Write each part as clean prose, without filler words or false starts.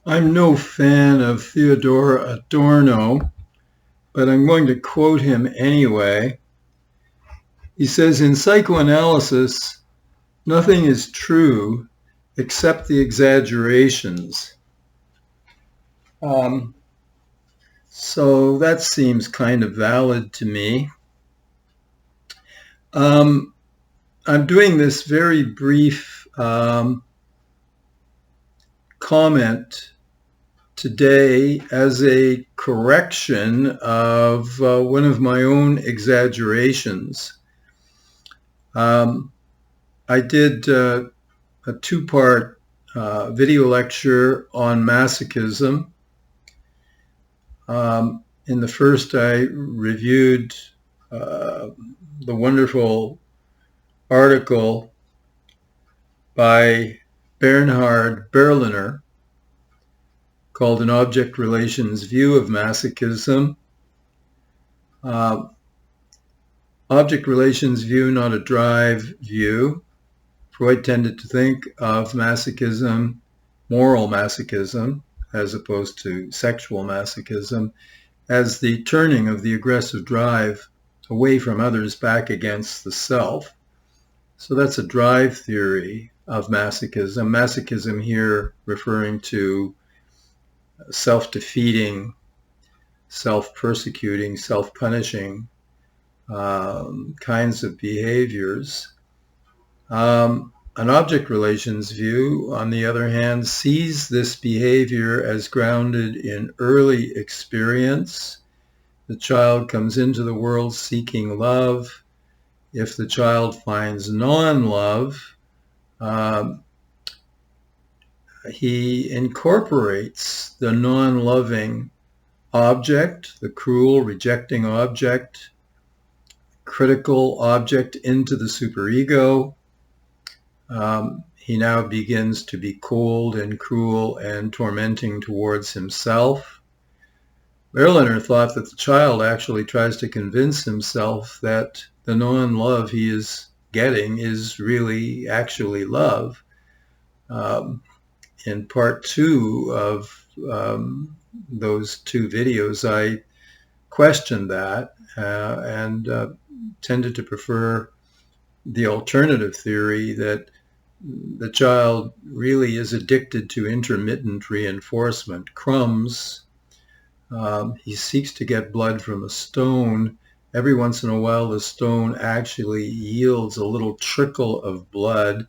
I'm no fan of Theodore Adorno, but I'm going to quote him anyway. He says, in psychoanalysis, nothing is true except the exaggerations. Um, so that seems kind of valid to me. Um, I'm doing this very brief comment today as a correction of one of my own exaggerations. I did a two-part video lecture on masochism. In the first, I reviewed the wonderful article by Bernhard Berliner called An Object Relations View of Masochism. Object relations view, not a drive view. Freud tended to think of masochism, moral masochism, as opposed to sexual masochism, as the turning of the aggressive drive away from others back against the self. So that's a drive theory of masochism. Masochism here referring to self-defeating, self-persecuting, self-punishing kinds of behaviors. An object relations view, on the other hand, sees this behavior as grounded in early experience. The child comes into the world seeking love. If the child finds non-love, he incorporates the non-loving object, the cruel, rejecting object, critical object into the superego. He now begins to be cold and cruel and tormenting towards himself. Berliner thought that the child actually tries to convince himself that the non-love he is getting is really actually love. In part two of those two videos, I questioned that and tended to prefer the alternative theory that the child really is addicted to intermittent reinforcement, crumbs. He seeks to get blood from a stone. Every once in a while, the stone actually yields a little trickle of blood,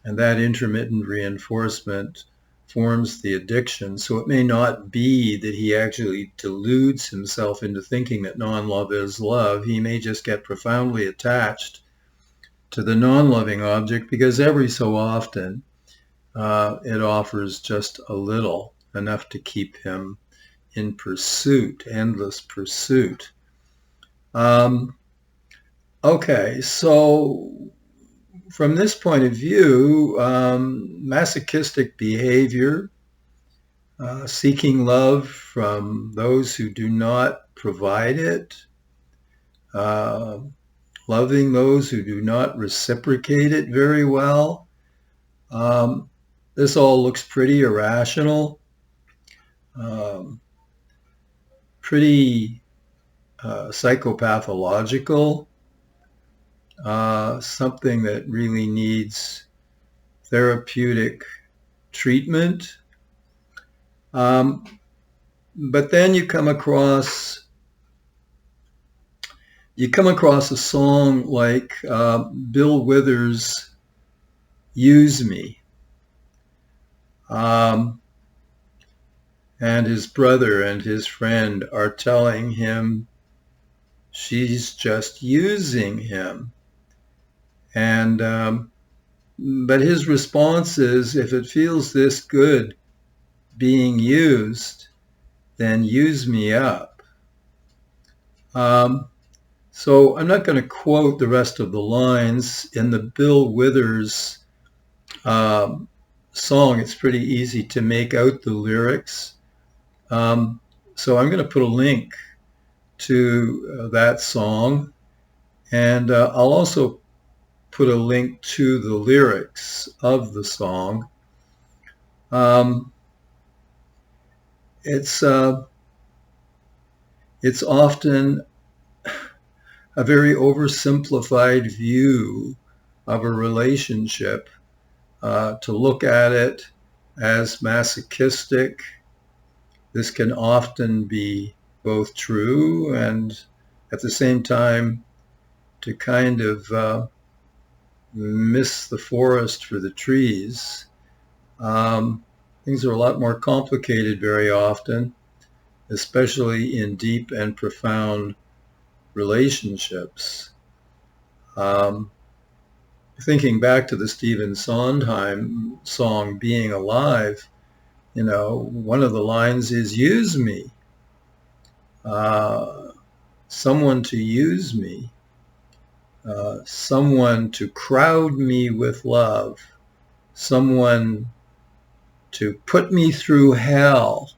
and that intermittent reinforcement forms the addiction. So it may not be that he actually deludes himself into thinking that non-love is love. He may just get profoundly attached to the non-loving object because every so often it offers just a little, enough to keep him in pursuit, endless pursuit. Okay, so from this point of view, masochistic behavior, seeking love from those who do not provide it, loving those who do not reciprocate it very well. This all looks pretty irrational, pretty psychopathological, something that really needs therapeutic treatment. But then you come across a song like Bill Withers' Use Me. And his brother and his friend are telling him she's just using him. And but his response is, if it feels this good being used, then use me up. So I'm not going to quote the rest of the lines. In the Bill Withers song, it's pretty easy to make out the lyrics. So I'm going to put a link to that song, and I'll also put a link to the lyrics of the song. it's often a very oversimplified view of a relationship, to look at it as masochistic. This can often be both true and at the same time to kind of miss the forest for the trees. Things are a lot more complicated very often, especially in deep and profound relationships. Thinking back to the Stephen Sondheim song, Being Alive, one of the lines is, use me, someone to use me, someone to crowd me with love, someone to put me through hell.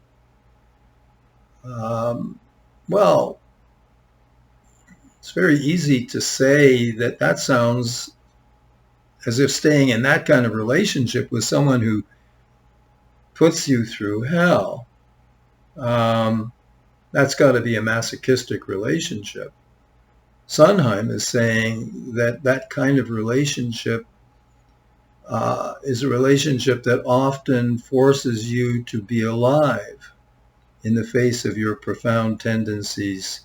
Well, it's very easy to say that sounds as if staying in that kind of relationship with someone who puts you through hell, that's got to be a masochistic relationship. Sondheim is saying that kind of relationship is a relationship that often forces you to be alive in the face of your profound tendencies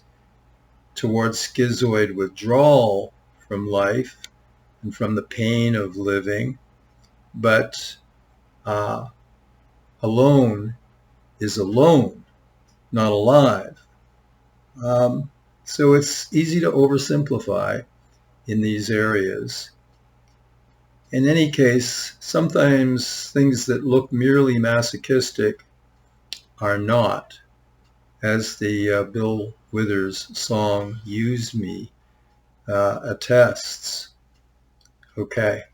towards schizoid withdrawal from life and from the pain of living. But alone is alone, not alive. So it's easy to oversimplify in these areas. In any case, sometimes things that look merely masochistic are not, as the Bill Withers song, Use Me, attests. Okay.